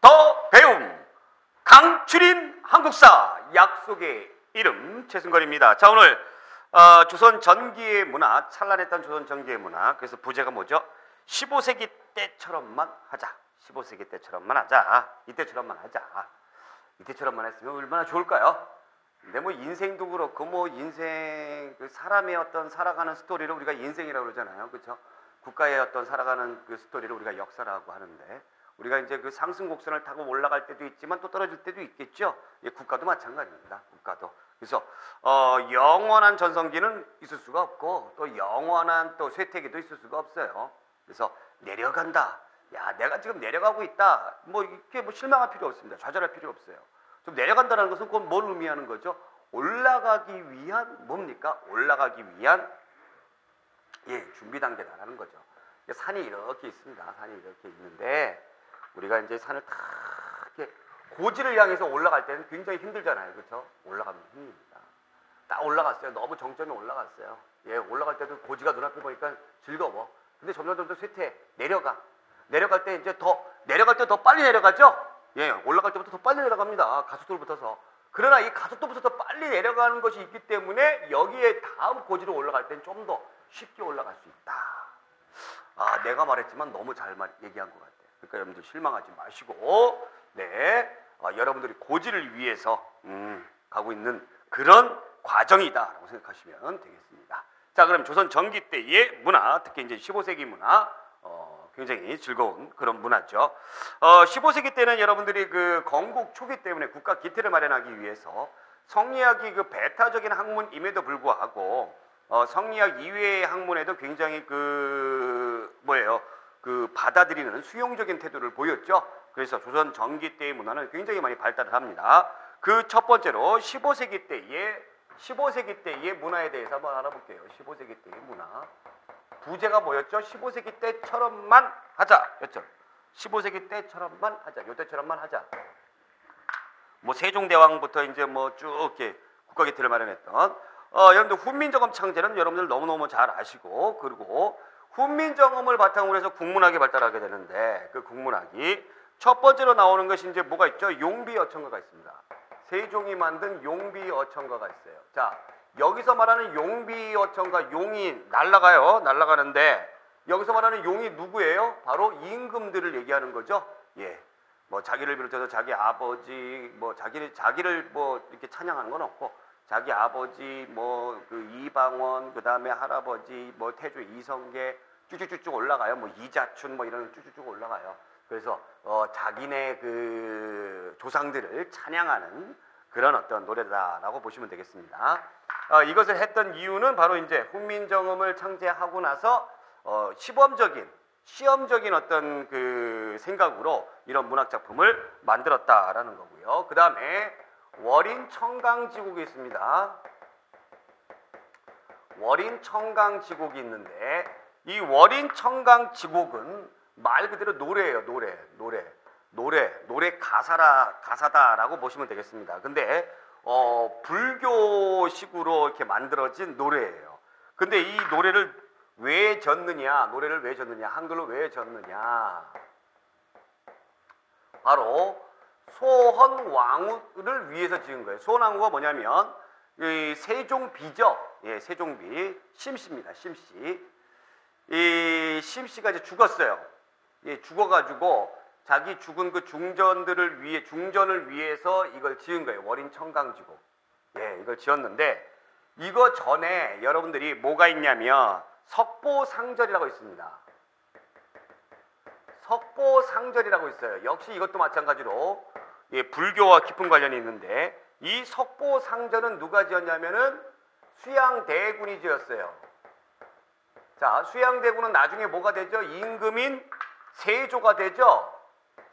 더 배움 강추린 한국사 약속의 이름 최승건입니다. 자, 오늘 조선 전기의 문화, 찬란했던 조선 전기의 문화. 그래서 부제가 뭐죠? 15세기 때처럼만 하자. 15세기 때처럼만 하자. 이때처럼만 하자. 이때처럼만 했으면 얼마나 좋을까요? 근데 뭐 인생도 그렇고 뭐 인생 그 사람의 어떤 살아가는 스토리를 우리가 인생이라고 그러잖아요. 그렇죠? 국가의 어떤 살아가는 그 스토리를 우리가 역사라고 하는데, 우리가 이제 그 상승 곡선을 타고 올라갈 때도 있지만 또 떨어질 때도 있겠죠. 예, 국가도 마찬가지입니다. 국가도. 그래서 영원한 전성기는 있을 수가 없고 또 영원한 또 쇠퇴기도 있을 수가 없어요. 그래서 내려간다. 야, 내가 지금 내려가고 있다. 뭐 이렇게 뭐 실망할 필요 없습니다. 좌절할 필요 없어요. 좀 내려간다는 것은 그건 뭘 의미하는 거죠? 올라가기 위한 뭡니까? 올라가기 위한 준비 단계다라는 거죠. 산이 이렇게 있습니다. 산이 이렇게 있는데 우리가 이제 산을 다 이렇게 고지를 향해서 올라갈 때는 굉장히 힘들잖아요. 그렇죠? 올라가면 힘듭니다. 딱 올라갔어요. 너무 정점에 올라갔어요. 예, 올라갈 때도 고지가 눈앞에 보니까 즐거워. 근데 점점 쇠퇴, 내려갈 때 이제 내려갈 때 더 빨리 내려가죠? 예, 올라갈 때부터 더 빨리 내려갑니다. 가속도를 붙어서. 그러나 이 가속도부터 더 빨리 내려가는 것이 있기 때문에 여기에 다음 고지로 올라갈 때는 좀 더 쉽게 올라갈 수 있다. 아, 내가 말했지만 너무 잘 얘기한 것 같아요. 그러니까 여러분들 실망하지 마시고, 여러분들이 고지를 위해서 가고 있는 그런 과정이다라고 생각하시면 되겠습니다. 자, 그럼 조선 전기 때의 문화, 특히 이제 15세기 문화, 굉장히 즐거운 그런 문화죠. 15세기 때는 여러분들이 그 건국 초기 때문에 국가 기틀을 마련하기 위해서 성리학이 그 배타적인 학문임에도 불구하고 성리학 이외의 학문에도 굉장히 받아들이는 수용적인 태도를 보였죠. 그래서 조선 전기 때의 문화는 굉장히 많이 발달을 합니다. 그 첫 번째로 15세기 때의 문화에 대해서 한번 알아볼게요. 15세기 때의 문화. 부제가 뭐였죠? 15세기 때처럼만 하자 였죠. 15세기 때처럼만 하자. 요때처럼만 하자. 뭐 세종대왕부터 이제 뭐 쭉 이렇게 국가 기틀을 마련했던 여러분들 훈민정음 창제는 여러분들 너무너무 잘 아시고, 그리고 훈민정음을 바탕으로 해서 국문학이 발달하게 되는데, 그 국문학이 첫 번째로 나오는 것이 이제 뭐가 있죠? 용비어천가가 있습니다. 세종이 만든 용비어천가가 있어요. 자, 여기서 말하는 용비어천가, 용이 날아가는데 여기서 말하는 용이 누구예요? 바로 임금들을 얘기하는 거죠. 예, 뭐 자기를 비롯해서 자기 아버지, 뭐 자기를 뭐 이렇게 찬양하는 건 없고, 자기 아버지, 뭐 그 이방원, 그 다음에 할아버지, 뭐 태조 이성계 쭉쭉쭉 올라가요. 뭐 이자춘 뭐 이런 쭉쭉쭉 올라가요. 그래서 자기네 그 조상들을 찬양하는 그런 어떤 노래다라고 보시면 되겠습니다. 이것을 했던 이유는 바로 이제 훈민정음을 창제하고 나서 시험적인 어떤 그 생각으로 이런 문학 작품을 만들었다라는 거고요. 그 다음에 월인청강지곡이 있습니다. 월인청강지곡이 있는데, 이 월인청강지곡은 말 그대로 노래예요. 노래 가사다라고 보시면 되겠습니다. 근데 불교식으로 이렇게 만들어진 노래예요. 근데 이 노래를 왜 졌느냐? 한글로 왜 졌느냐? 바로 소헌왕후를 위해서 지은 거예요. 소헌왕후가 뭐냐면 이 세종비죠. 예, 세종비 심씨입니다. 심씨. 이 심씨가 이제 죽었어요. 예, 죽어가지고 자기 죽은 그 중전을 위해서 이걸 지은 거예요. 월인청강지곡. 예, 이걸 지었는데, 이거 전에 여러분들이 뭐가 있냐면 석보상절이라고 있습니다. 석보상절이라고 있어요. 역시 이것도 마찬가지로 불교와 깊은 관련이 있는데, 이 석보상절은 누가 지었냐면은 수양대군이 지었어요. 자, 수양대군은 나중에 뭐가 되죠? 임금인 세조가 되죠.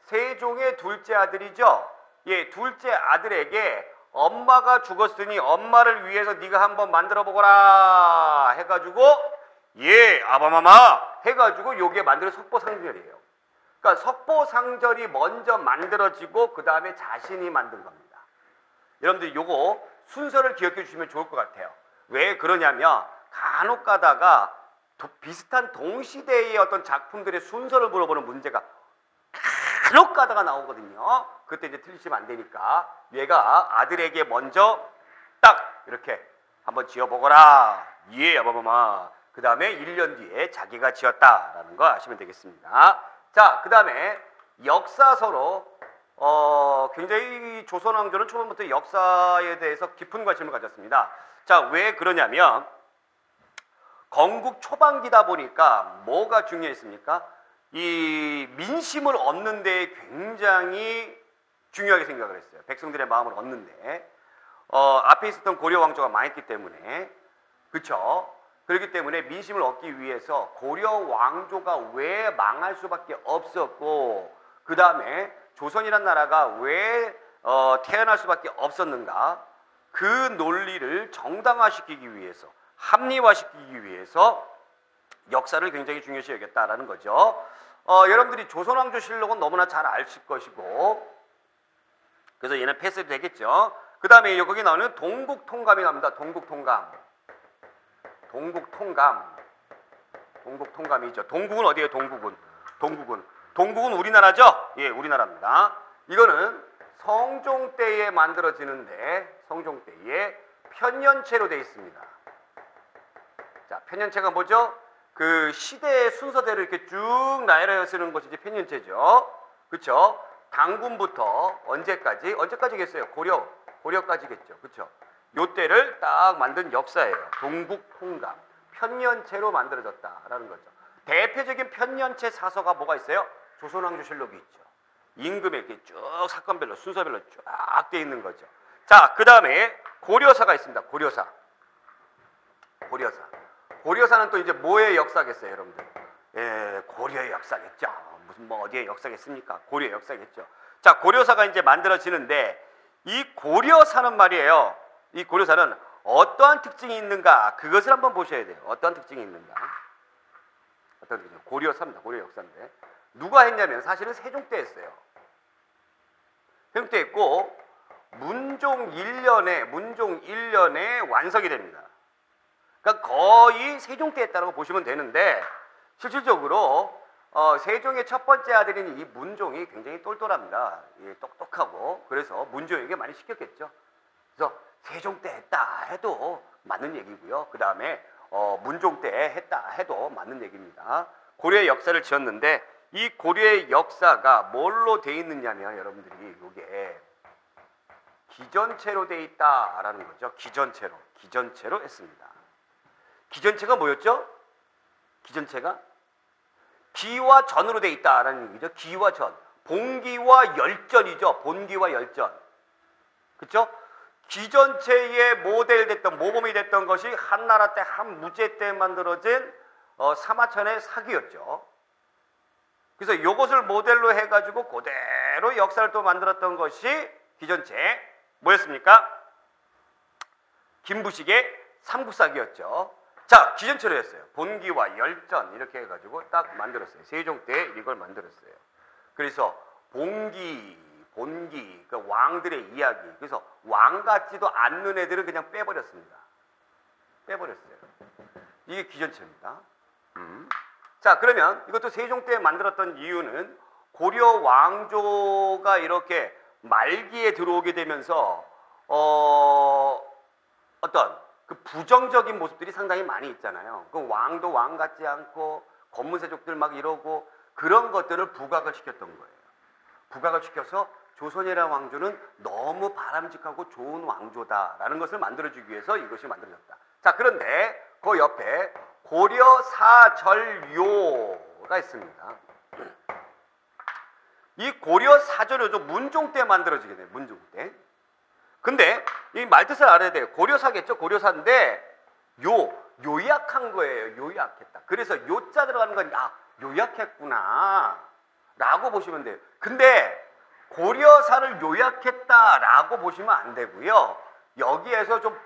세종의 둘째 아들이죠. 예, 둘째 아들에게 엄마가 죽었으니 엄마를 위해서 네가 한번 만들어 보거라 해가지고, 예, 아바마마 해가지고 요게 만들어 석보상절이에요. 그러니까 석보상절이 먼저 만들어지고 그 다음에 자신이 만든 겁니다. 여러분들 요거 순서를 기억해 주시면 좋을 것 같아요. 왜 그러냐면 간혹 가다가 비슷한 동시대의 어떤 작품들의 순서를 물어보는 문제가 간혹 가다가 나오거든요. 그때 이제 틀리시면 안 되니까 얘가 아들에게 먼저 딱 이렇게 한번 지어보거라. 예, 아바마마. 그 다음에 1년 뒤에 자기가 지었다라는 거 아시면 되겠습니다. 자, 그 다음에 역사서로 굉장히 조선 왕조는 초반부터 역사에 대해서 깊은 관심을 가졌습니다. 자, 왜 그러냐면 건국 초반기다 보니까 뭐가 중요했습니까? 이 민심을 얻는 데 굉장히 중요하게 생각을 했어요. 백성들의 마음을 얻는데 앞에 있었던 고려 왕조가 망했기 때문에, 그렇죠? 그렇기 때문에 민심을 얻기 위해서 고려 왕조가 왜 망할 수밖에 없었고, 그 다음에 조선이란 나라가 왜 태어날 수밖에 없었는가, 그 논리를 정당화시키기 위해서, 합리화시키기 위해서 역사를 굉장히 중요시 여겼다라는 거죠. 여러분들이 조선왕조실록은 너무나 잘 아실 것이고, 그래서 얘는 패스도 되겠죠. 그 다음에 여기 나오는 동국통감이 나옵니다. 동국통감. 동국통감이죠. 동국은 어디예요? 동국은 우리나라죠? 예, 우리나라입니다. 이거는 성종 때에 만들어지는데 성종 때에 편년체로 되어 있습니다. 자, 편년체가 뭐죠? 그 시대의 순서대로 이렇게 쭉 나열하여 쓰는 것이 이제 편년체죠. 그렇죠? 당군부터 언제까지겠어요? 고려까지겠죠. 그렇죠? 요 때를 딱 만든 역사예요. 동국통감. 편년체로 만들어졌다라는 거죠. 대표적인 편년체 사서가 뭐가 있어요? 조선왕조실록이 있죠. 임금에 이렇게 쭉 사건별로 순서별로 쫙 돼 있는 거죠. 자, 그 다음에 고려사가 있습니다. 고려사는 또 이제 뭐의 역사겠어요, 여러분들? 예, 고려의 역사겠죠. 무슨 뭐 어디의 역사겠습니까? 고려의 역사겠죠. 자, 고려사가 이제 만들어지는데 이 고려사는 말이에요. 이 고려사는 어떠한 특징이 있는가? 그것을 한번 보셔야 돼요. 어떠한 특징이 있는가? 어떤 특징이요? 고려사입니다. 고려 역사인데 누가 했냐면 사실은 세종 때 했어요. 세종 때 했고 문종 1년에 완성이 됩니다. 그러니까 거의 세종 때 했다고 보시면 되는데 실질적으로 세종의 첫 번째 아들인 이 문종이 굉장히 똘똘합니다. 예, 똑똑하고 그래서 문종에게 많이 시켰겠죠. 그래서 세종 때 했다 해도 맞는 얘기고요. 그 다음에 문종 때 했다 해도 맞는 얘기입니다. 고려의 역사를 지었는데 이 고려의 역사가 뭘로 돼 있느냐면 여러분들이 이게 기전체로 돼 있다라는 거죠. 기전체로 했습니다. 기전체가 뭐였죠? 기전체가 기와 전으로 돼 있다라는 얘기죠. 기와 전. 본기와 열전이죠. 본기와 열전. 그렇죠? 기전체의 모범이 됐던 것이 한나라 때 한무제 때 만들어진 사마천의 사기였죠. 그래서 이것을 모델로 해가지고 그대로 역사를 또 만들었던 것이 기전체 뭐였습니까? 김부식의 삼국사기였죠. 자, 기전체로 했어요. 본기와 열전 이렇게 해가지고 딱 만들었어요. 세종 때 이걸 만들었어요. 그래서 본기, 그 왕들의 이야기. 그래서 왕 같지도 않는 애들은 그냥 빼버렸습니다. 이게 기전체입니다. 자, 그러면 이것도 세종 때 만들었던 이유는 고려 왕조가 이렇게 말기에 들어오게 되면서 어떤 그 부정적인 모습들이 상당히 많이 있잖아요. 그 왕도 왕 같지 않고 권문세족들 막 이러고 그런 것들을 부각을 시켰던 거예요. 부각을 시켜서 조선이라는 왕조는 너무 바람직하고 좋은 왕조다라는 것을 만들어주기 위해서 이것이 만들어졌다. 자, 그런데 그 옆에 고려사절요가 있습니다. 이 고려사절요도 문종 때 만들어지게 돼요. 문종 때. 근데 이 말뜻을 알아야 돼요. 고려사겠죠. 고려사인데 요약한 거예요. 요약했다. 그래서 요자 들어가는 건 요약했구나 라고 보시면 돼요. 근데 고려사를 요약했다라고 보시면 안 되고요. 여기에서 좀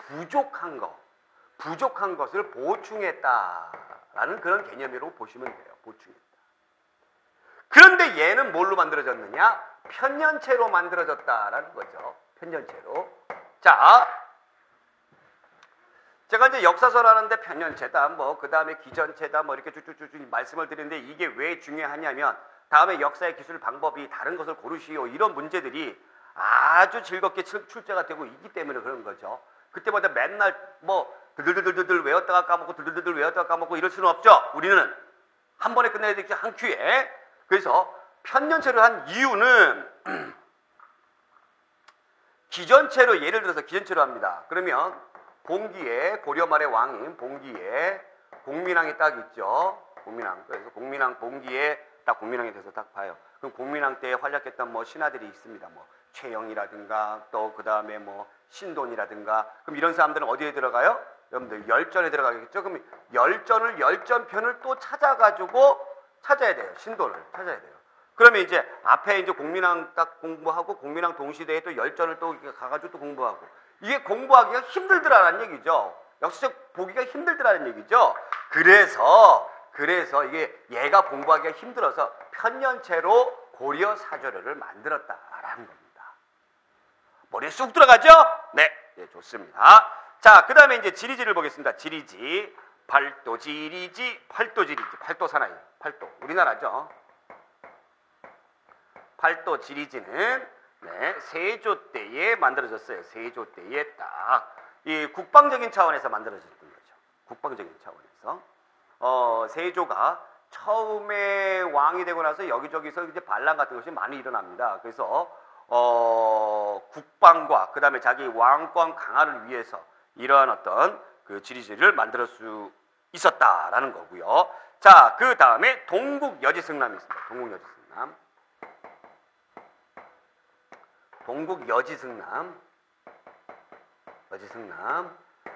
부족한 것을 보충했다라는 그런 개념으로 보시면 돼요. 보충했다. 그런데 얘는 뭘로 만들어졌느냐? 편년체로 만들어졌다라는 거죠. 편년체로. 자, 제가 이제 역사서를 하는데 편년체다, 그 다음에 기전체다, 이렇게 쭉쭉쭉 말씀을 드리는데 이게 왜 중요하냐면 다음에 역사의 기술 방법이 다른 것을 고르시오. 이런 문제들이 아주 즐겁게 출제가 되고 있기 때문에 그런 거죠. 그때마다 맨날 뭐 들들들들들 외웠다가 까먹고 들들들들 외웠다가 까먹고 이럴 수는 없죠. 우리는 한 번에 끝내야 되겠죠. 한 큐에. 그래서 편년체를 한 이유는 기전체로, 예를 들어서 기전체로 합니다. 그러면 봉기에, 고려 말의 왕인 봉기에 공민왕이 딱 있죠. 공민왕. 그래서 공민왕 봉기에 딱 공민왕이 돼서 딱 봐요. 그럼 공민왕 때 활약했던 뭐 신하들이 있습니다. 뭐 최영이라든가 또 그 다음에 뭐 신돈이라든가. 그럼 이런 사람들은 어디에 들어가요? 여러분들 열전에 들어가겠죠. 그럼 열전을, 열전편을 또 찾아가지고 찾아야 돼요. 신돈을 찾아야 돼요. 그러면 이제 앞에 이제 공민왕 딱 공부하고 공민왕 동시대에 또 열전을 또 가가지고 또 공부하고, 이게 공부하기가 힘들더라는 얘기죠. 역사책 보기가 힘들더라는 얘기죠. 그래서 이게 얘가 공부하기가 힘들어서 편년체로 고려 사조를 만들었다라는 겁니다. 머리에 쑥 들어가죠? 네, 네, 좋습니다. 자, 그 다음에 이제 지리지를 보겠습니다. 지리지, 팔도 지리지, 팔도 사나이, 팔도 우리나라죠. 팔도 지리지는 네, 세조 때에 만들어졌어요. 세조 때에 딱 이 국방적인 차원에서 만들어졌던 거죠. 국방적인 차원에서 세조가 처음에 왕이 되고 나서 여기저기서 이제 반란 같은 것이 많이 일어납니다. 그래서 국방과 그 다음에 자기 왕권 강화를 위해서 이러한 어떤 그 지리지를 만들 수 있었다라는 거고요. 자, 그 다음에 동국여지승남이 있습니다. 동국여지승남. 동국여지승남.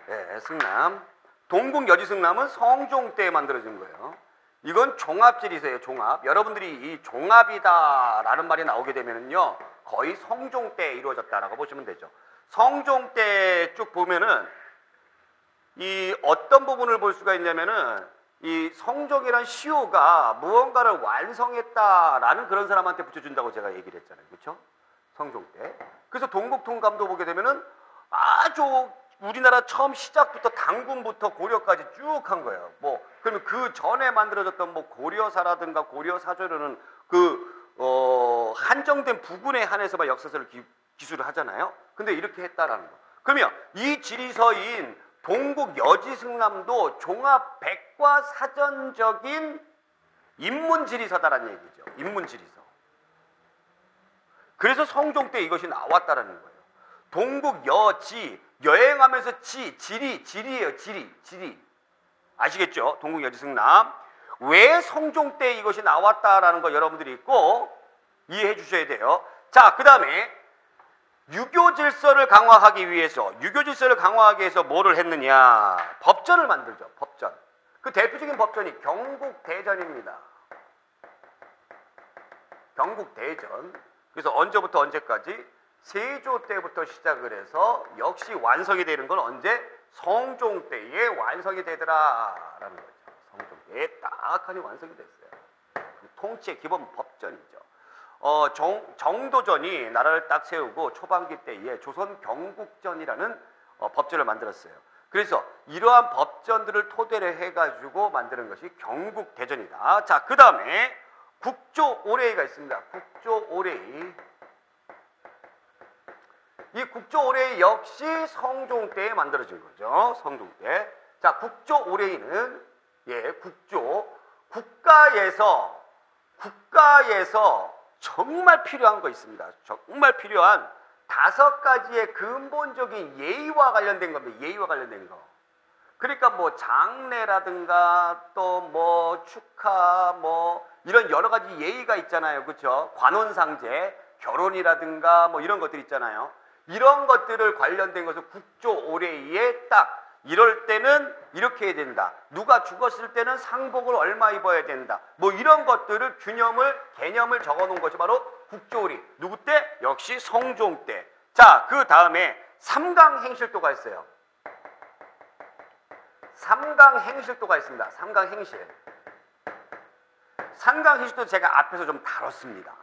네, 승남. 동국여지승남은 성종 때에 만들어진 거예요. 이건 종합지리세요. 종합. 여러분들이 이 종합이다라는 말이 나오게 되면은요, 거의 성종 때 이루어졌다라고 보시면 되죠. 성종 때 쭉 보면은 이 어떤 부분을 볼 수가 있냐면은 이 성종이란 시호가 무언가를 완성했다라는 그런 사람한테 붙여준다고 제가 얘기를 했잖아요. 그렇죠? 성종 때. 그래서 동국통감도 보게 되면은 아주 우리나라 처음 시작부터 당군부터 고려까지 쭉 한 거예요. 뭐 그러면 그 전에 만들어졌던 뭐 고려사라든가 고려사조는 그 한정된 부분에 한해서만 역사서를 기술을 하잖아요. 근데 이렇게 했다라는 거. 그러면 이 지리서인 동국여지승남도 종합 백과사전적인 인문지리서다라는 얘기죠. 인문지리서. 그래서 성종 때 이것이 나왔다라는 거예요. 동국여지, 여행하면서 지리예요. 지리. 아시겠죠? 동국여지승남. 왜 성종 때 이것이 나왔다라는 거 여러분들이 있고 이해해 주셔야 돼요. 자, 그 다음에 유교 질서를 강화하기 위해서 뭐를 했느냐? 법전을 만들죠. 법전. 그 대표적인 법전이 경국대전입니다. 경국대전. 그래서 언제부터 언제까지? 세조 때부터 시작을 해서 역시 완성이 되는 건 언제? 성종 때에 완성이 되더라라는 거죠. 성종 때에 딱하니 완성이 됐어요. 통치의 기본 법전이죠. 정도전이 나라를 딱 세우고 초반기 때에 조선 경국전이라는 법전을 만들었어요. 그래서 이러한 법전들을 토대로 해가지고 만드는 것이 경국대전이다. 자, 그 다음에 국조오레이가 있습니다. 국조오레이. 이 국조오레이 역시 성종 때에 만들어진 거죠. 성종 때. 자, 국조오레이는 국가에서 정말 필요한 거 있습니다. 정말 필요한 5가지의 근본적인 예의와 관련된 겁니다. 예의와 관련된 거. 그러니까 뭐 장례라든가 또 뭐 축하 뭐 이런 여러 가지 예의가 있잖아요. 그렇죠? 관혼상제, 결혼이라든가 뭐 이런 것들 있잖아요. 이런 것들을 관련된 것을 국조오레이에 딱 이럴 때는 이렇게 해야 된다. 누가 죽었을 때는 상복을 얼마 입어야 된다. 뭐 이런 것들을 개념을 적어놓은 것이 바로 국조오레이. 누구 때? 역시 성종 때. 자, 그 다음에 삼강행실도가 있어요. 삼강행실도가 있습니다. 삼강행실도 제가 앞에서 좀 다뤘습니다.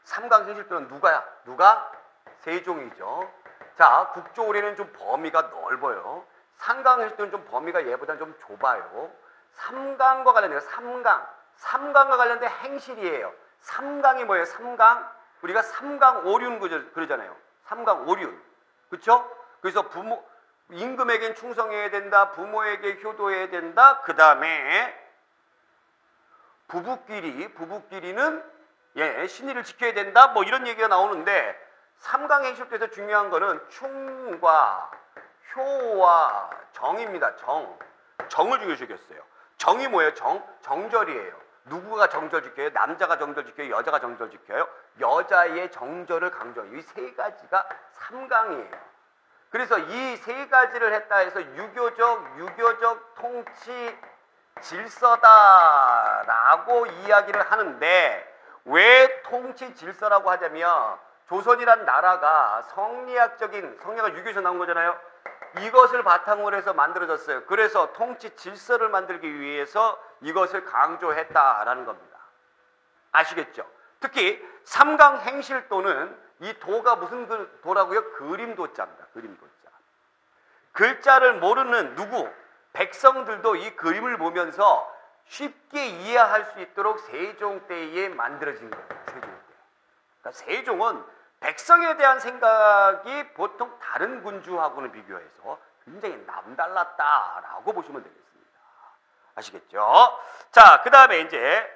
삼강행실도는 누가? 세종이죠. 자, 국조오레이는 좀 범위가 넓어요. 삼강행실도는 좀 범위가 얘보다는 좀 좁아요. 삼강과 관련해서 삼강과 관련된 행실이에요. 삼강이 뭐예요? 삼강? 우리가 삼강오륜 그러잖아요. 삼강오륜. 그렇죠? 그래서 임금에겐 충성해야 된다. 부모에게 효도해야 된다. 그 다음에 부부끼리는 신의를 지켜야 된다. 뭐 이런 얘기가 나오는데 삼강 행실에서 중요한 거는 충과 효와 정입니다. 정을 중요시켰어요. 정이 뭐예요? 정절이에요. 누구가 정절 지켜요? 남자가 정절 지켜요? 여자가 정절 지켜요? 여자의 정절을 강조해요. 이 세 가지가 삼강이에요. 그래서 이 세 가지를 했다 해서 유교적 통치 질서다라고 이야기를 하는데, 왜 통치 질서라고 하자면 조선이란 나라가 성리학가 유교에서 나온 거잖아요. 이것을 바탕으로 해서 만들어졌어요. 그래서 통치 질서를 만들기 위해서 이것을 강조했다라는 겁니다. 아시겠죠? 특히 삼강 행실도는 이 도가 무슨 도라고요? 그림도자입니다. 그림도자. 글자를 모르는 백성들도 이 그림을 보면서 쉽게 이해할 수 있도록 세종 때에 만들어진 거예요. 세종 때. 그러니까 세종은 백성에 대한 생각이 보통 다른 군주하고는 비교해서 굉장히 남달랐다라고 보시면 되겠습니다. 아시겠죠? 자, 그 다음에 이제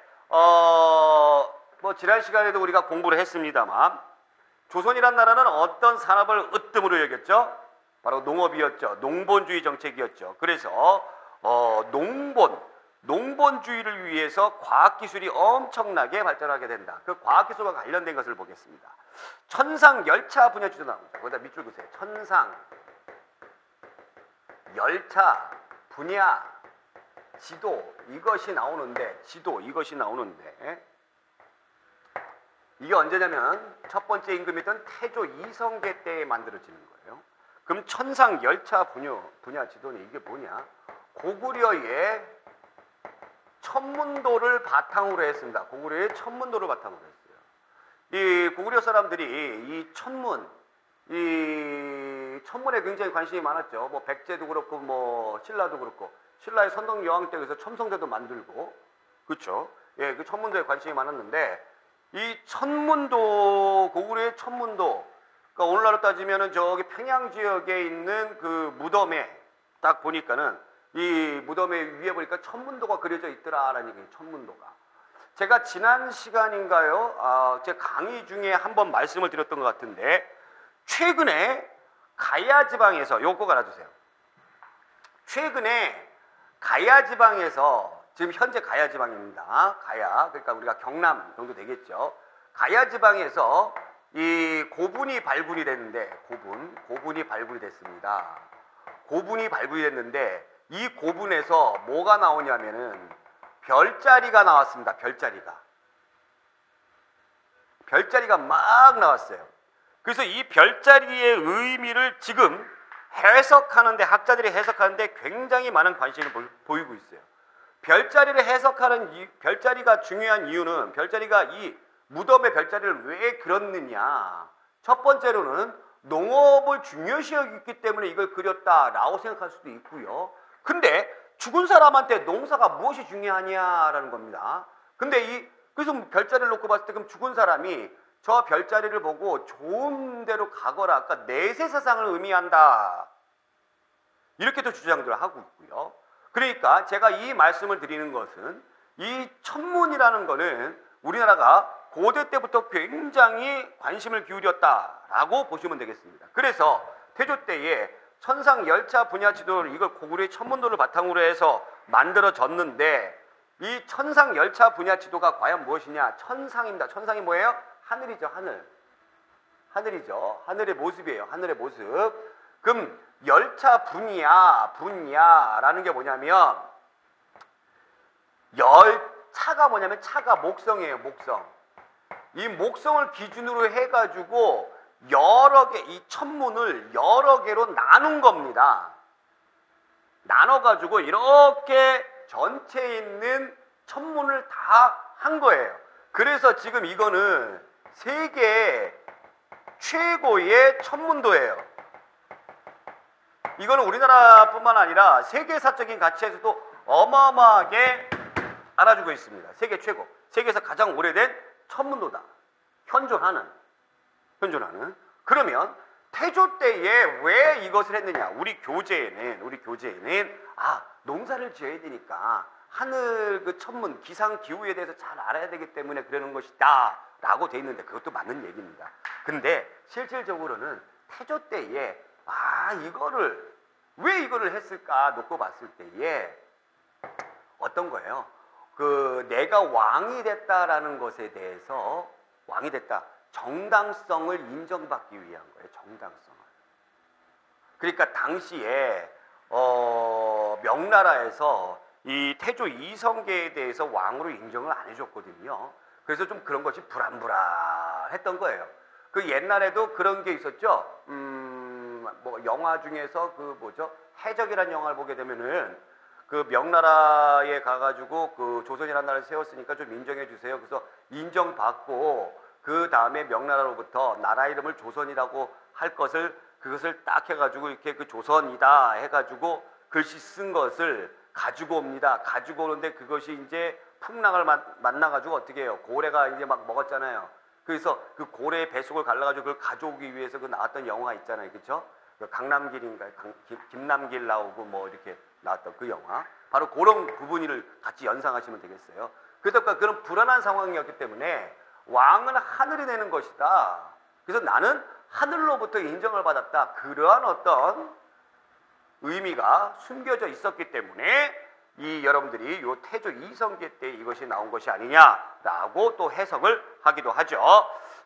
지난 시간에도 우리가 공부를 했습니다만, 조선이란 나라는 어떤 산업을 으뜸으로 여겼죠? 바로 농업이었죠. 농본주의 정책이었죠. 그래서 농본주의를 위해서 과학기술이 엄청나게 발전하게 된다. 그 과학기술과 관련된 것을 보겠습니다. 천상열차 분야 지도 나옵니다. 거기다 밑줄 그으세요. 천상열차 분야 지도 이것이 나오는데, 이게 언제냐면 첫 번째 임금이었던 태조 이성계 때에 만들어지는 거예요. 그럼 천상열차 분야 지도는 이게 뭐냐? 고구려의 천문도를 바탕으로 했습니다. 고구려의 천문도를 바탕으로 했어요. 이 고구려 사람들이 이 천문에 굉장히 관심이 많았죠. 뭐 백제도 그렇고 뭐 신라도 그렇고, 신라의 선덕 여왕 때 그래서 첨성대도 만들고, 그렇죠? 예, 그 천문도에 관심이 많았는데, 이 천문도, 고구려의 천문도, 그러니까 오늘날로 따지면은 저기 평양 지역에 있는 그 무덤에 딱 보니까는 이 무덤에 위에 보니까 천문도가 그려져 있더라라는 얘기예요. 천문도가. 제가 지난 시간인가요? 제 강의 중에 한번 말씀을 드렸던 것 같은데, 최근에 가야 지방에서, 요거 알아주세요. 최근에 가야 지방에서, 지금 현재 가야 지방입니다. 가야, 그러니까 우리가 경남 정도 되겠죠. 가야 지방에서 이 고분이 발굴이 됐는데, 고분이 발굴이 됐습니다. 고분이 발굴이 됐는데, 이 고분에서 뭐가 나오냐면은 별자리가 나왔습니다. 별자리가 막 나왔어요. 그래서 이 별자리의 의미를 지금 해석하는데, 학자들이 해석하는데 굉장히 많은 관심을 보이고 있어요. 별자리가 중요한 이유는, 별자리가 이 무덤의 별자리를 왜 그렸느냐. 첫 번째로는 농업을 중요시 여겼기 때문에 이걸 그렸다라고 생각할 수도 있고요. 근데 죽은 사람한테 농사가 무엇이 중요하냐라는 겁니다. 근데 그래서 별자리를 놓고 봤을 때, 그럼 죽은 사람이 저 별자리를 보고 좋은 데로 가거라, 아까 내세사상을 의미한다, 이렇게도 주장들을 하고 있고요. 그러니까 제가 이 말씀을 드리는 것은, 이 천문이라는 거는 우리나라가 고대 때부터 굉장히 관심을 기울였다라고 보시면 되겠습니다. 그래서 태조 때에 천상열차 분야 지도를, 이걸 고구려의 천문도를 바탕으로 해서 만들어졌는데, 이 천상열차 분야 지도가 과연 무엇이냐? 천상입니다. 천상이 뭐예요? 하늘이죠. 하늘이죠. 하늘의 모습이에요. 하늘의 모습. 그럼 열차 분야라는 게 뭐냐면, 열차가 뭐냐면, 차가 목성이에요. 목성. 이 목성을 기준으로 해가지고 여러 개, 이 천문을 여러 개로 나눈 겁니다. 나눠가지고 이렇게 전체에 있는 천문을 다 한 거예요. 그래서 지금 이거는 세계 최고의 천문도예요. 이거는 우리나라뿐만 아니라 세계사적인 가치에서도 어마어마하게 알아주고 있습니다. 세계 최고. 세계에서 가장 오래된 천문도다. 현존하는. 그러면 태조 때에 왜 이것을 했느냐? 우리 교재에는 농사를 지어야 되니까 하늘 그 천문, 기상, 기후에 대해서 잘 알아야 되기 때문에 그러는 것이다 라고 돼 있는데 그것도 맞는 얘기입니다. 근데 실질적으로는 태조 때에 왜 이거를 했을까 놓고 봤을 때에 어떤 거예요? 내가 왕이 됐다라는 것에 대해서 정당성을 인정받기 위한 거예요. 정당성을. 그러니까 당시에 명나라에서 이 태조 이성계에 대해서 왕으로 인정을 안 해줬거든요. 그래서 좀 그런 것이 불안불안했던 거예요. 그 옛날에도 그런 게 있었죠. 뭐 영화 중에서 해적이라는 영화를 보게 되면은 그 명나라에 가가지고 그 조선이라는 나라를 세웠으니까 좀 인정해 주세요. 그래서 인정받고 그 다음에 명나라로부터 나라 이름을 조선이라고 할 그것을 딱 해가지고 이렇게 그 조선이다 해가지고 글씨 쓴 것을 가지고 옵니다. 가지고 오는데 그것이 이제 풍랑을 만나가지고 어떻게 해요? 고래가 이제 막 먹었잖아요. 그래서 그 고래의 뱃속을 갈라가지고 그걸 가져오기 위해서 그 나왔던 영화 있잖아요. 그렇죠? 강남길인가 김남길 나오고 뭐 이렇게 나왔던 그 영화. 바로 그런 부분을 같이 연상하시면 되겠어요. 그래서 그런 불안한 상황이었기 때문에 왕은 하늘이 내는 것이다. 그래서 나는 하늘로부터 인정을 받았다. 그러한 어떤 의미가 숨겨져 있었기 때문에 여러분들이 요 태조 이성계 때 이것이 나온 것이 아니냐라고 또 해석을 하기도 하죠.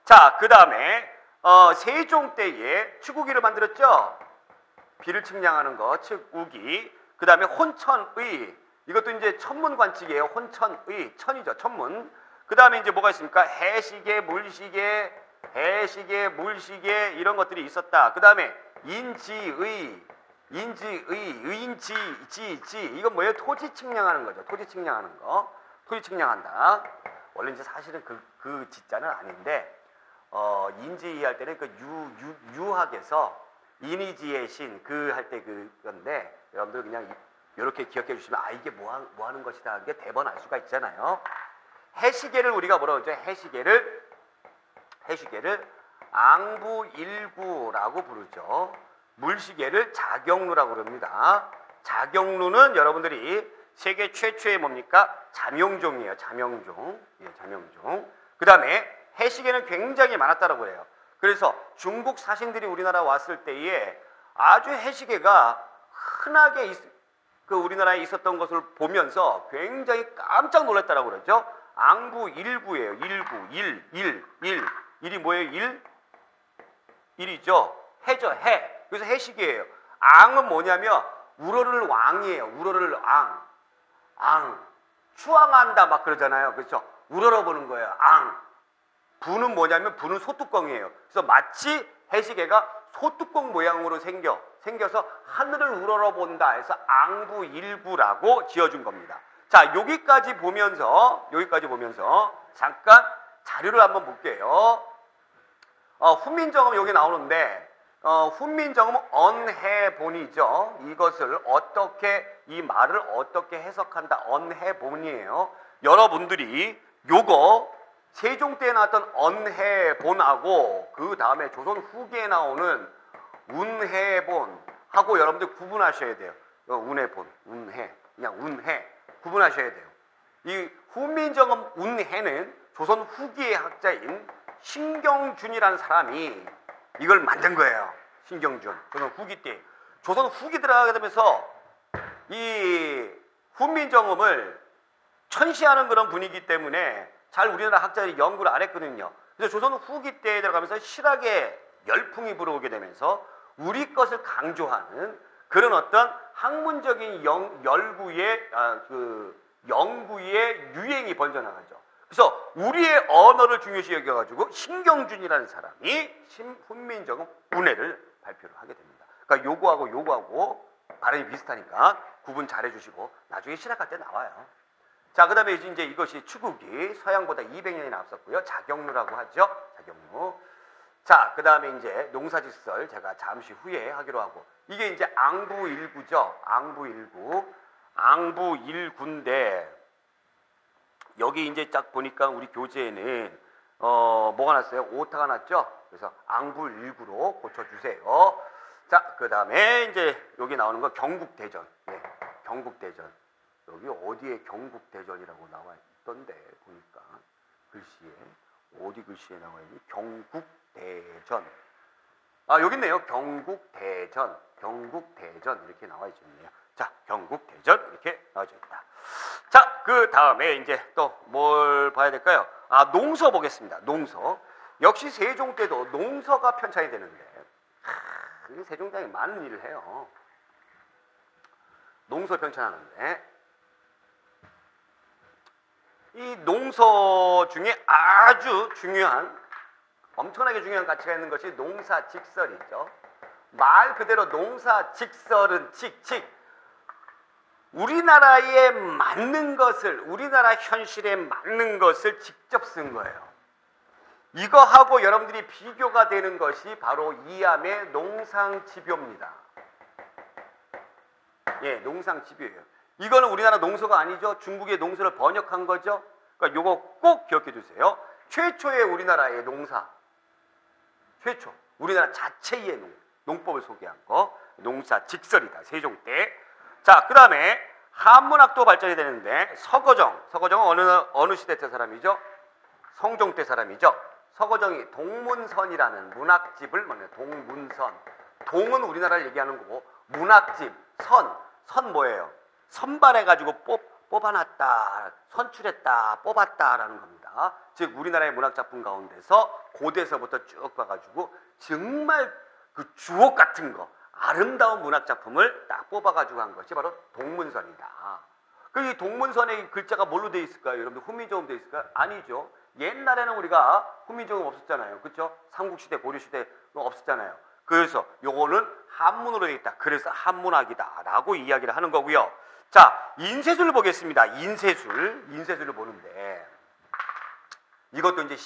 자, 그 다음에 세종 때에 추구기를 만들었죠. 비를 측량하는 것, 즉 우기. 그 다음에 혼천의, 이것도 이제 천문관측이에요. 혼천의, 천이죠, 천문. 그 다음에 이제 뭐가 있습니까? 해시계, 물시계, 이런 것들이 있었다. 그 다음에 인지의, 이건 뭐예요? 토지 측량하는 거죠. 토지 측량하는 거. 토지 측량한다. 원래 이제 사실은 그 지자는 아닌데, 인지 할 때는 유학에서 이니지의 신, 할 때 그건데, 여러분들 그냥 이렇게 기억해 주시면, 이게 뭐 하는 것이다. 이게 대번 알 수가 있잖아요. 해시계를 우리가 뭐라고 그러죠? 해시계를 앙부일구라고 부르죠. 물시계를 자경루라고 그럽니다. 자경루는 여러분들이 세계 최초의 뭡니까? 잠용종이에요. 잠용종. 예, 잠용종. 그 다음에 해시계는 굉장히 많았다고 해요. 그래서 중국 사신들이 우리나라 왔을 때에 아주 해시계가 흔하게 우리나라에 있었던 것을 보면서 굉장히 깜짝 놀랐다고 그러죠. 앙부일구예요. 일이 뭐예요? 일이죠. 해죠. 해. 그래서 해시계예요. 앙은 뭐냐면 우러를 왕이에요. 우러를 앙. 추앙한다 막 그러잖아요. 그렇죠? 우러러 보는 거예요. 앙. 부는 뭐냐면 부는 소뚜껑이에요. 그래서 마치 해시계가 소뚜껑 모양으로 생겨서 하늘을 우러러 본다 해서 앙부일구라고 지어준 겁니다. 자, 여기까지 보면서 잠깐 자료를 한번 볼게요. 훈민정음 여기 나오는데 훈민정음은 언해본이죠. 이 말을 어떻게 해석한다. 언해본이에요. 여러분들이 요거 세종 때 나왔던 언해본하고 그 다음에 조선 후기에 나오는 운해본하고 여러분들 구분하셔야 돼요. 운해본, 그냥 운해 구분하셔야 돼요. 이 훈민정음 운해는 조선 후기의 학자인 신경준이라는 사람이 이걸 만든 거예요. 신경준. 조선 후기 때. 조선 후기 들어가게 되면서 이 훈민정음을 천시하는 그런 분위기 때문에 잘 우리나라 학자들이 연구를 안 했거든요. 그래서 조선 후기 때에 들어가면서 실학에 열풍이 불어오게 되면서 우리 것을 강조하는 그런 어떤 학문적인 연구의 유행이 번져나가죠. 그래서 우리의 언어를 중요시 여겨가지고 신경준이라는 사람이 훈민정음 운해를 발표를 하게 됩니다. 그러니까 요거하고 발음이 비슷하니까 구분 잘 해주시고 나중에 실학할 때 나와요. 자, 그 다음에 이제 이것이 추구기, 서양보다 200년이나 앞섰고요. 자경루라고 하죠. 자경루. 자, 그 다음에 이제 농사짓설 제가 잠시 후에 하기로 하고, 이게 이제 앙부일구죠. 앙부일구인데 여기 이제 딱 보니까 우리 교재에는 뭐가 났어요? 오타가 났죠? 그래서 앙불일구로 고쳐주세요. 자, 그 다음에 이제 여기 나오는 거 경국대전. 네, 경국대전. 여기 어디에 경국대전이라고 나와 있던데 보니까 글씨에 어디 글씨에 나와 있니? 경국대전. 아, 여기 있네요. 경국대전. 경국대전 이렇게 나와 있네요. 자, 경국대전 이렇게 나와 있다. 자, 그 다음에 이제 또 뭘 봐야 될까요? 아, 농서 보겠습니다. 농서. 역시 세종 때도 농서가 편찬이 되는데 세종대왕이 많은 일을 해요. 농서 편찬하는데 이 농서 중에 아주 중요한, 엄청나게 중요한 가치가 있는 것이 농사직설이죠. 말 그대로 농사직설은 우리나라에 맞는 것을, 우리나라 현실에 맞는 것을 직접 쓴 거예요. 이거하고 여러분들이 비교가 되는 것이 바로 이암의 농상집요입니다. 예, 농상집요예요. 이거는 우리나라 농서가 아니죠. 중국의 농서를 번역한 거죠. 그러니까 요거 꼭 기억해 두세요. 최초의 우리나라의 농사, 최초 우리나라 자체의 농법을 소개한 거 농사직설이다. 세종 때. 자, 그 다음에 한문학도 발전이 되는데 서거정은 어느 시대 때 사람이죠? 성종 때 사람이죠. 서거정이 동문선이라는 문학집을 동문선. 동은 우리나라를 얘기하는 거고, 문학집, 선 뭐예요? 선발해가지고 뽑아놨다, 선출했다, 뽑았다라는 겁니다. 즉 우리나라의 문학작품 가운데서 고대서부터 쭉 가가지고 정말 그 주옥 같은 거, 아름다운 문학작품을 딱 뽑아가지고 한 것이 바로 동문선이다. 그 이 동문선의 글자가 뭘로 되어 있을까요? 여러분들 훈민정음 되어 있을까요? 아니죠. 옛날에는 우리가 훈민정음 없었잖아요. 그렇죠? 삼국시대, 고려시대 없었잖아요. 그래서 요거는 한문으로 되어 있다. 그래서 한문학이다 라고 이야기를 하는 거고요. 자, 인쇄술을 보겠습니다. 인쇄술을 보는데 이것도 이제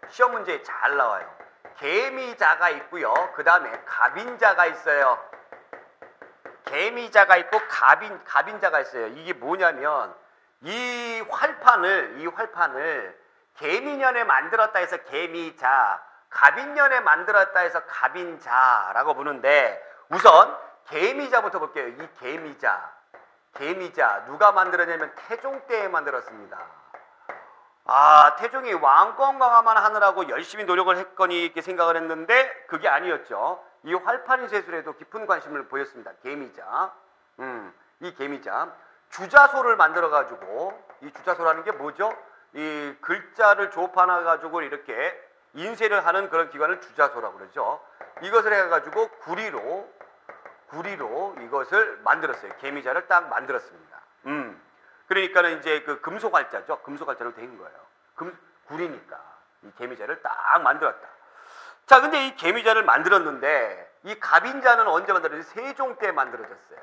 시험 문제에 잘 나와요. 개미자가 있고요. 그 다음에 갑인자가 있어요. 개미자가 있고 갑인자가 있어요. 이게 뭐냐면 이 활판을 개미년에 만들었다 해서 개미자, 갑인년에 만들었다 해서 갑인자라고 부르는데, 우선 개미자부터 볼게요. 이 개미자 누가 만들었냐면 태종 때에 만들었습니다. 아, 태종이 왕권 강화만 하느라고 열심히 노력을 했거니 이렇게 생각을 했는데 그게 아니었죠. 이 활판 인쇄술에도 깊은 관심을 보였습니다. 개미자. 이 개미자. 주자소를 만들어 가지고, 이 주자소라는 게 뭐죠? 이 글자를 조판해 가지고 이렇게 인쇄를 하는 그런 기관을 주자소라고 그러죠. 이것을 해 가지고 구리로 이것을 만들었어요. 개미자를 딱 만들었습니다. 그러니까는 이제 그 금속활자죠. 금속활자로 된 거예요. 구리니까 이 개미자를 딱 만들었다. 자, 근데 이 개미자를 만들었는데 이 갑인자는 언제 만들어졌어요? 세종 때 만들어졌어요.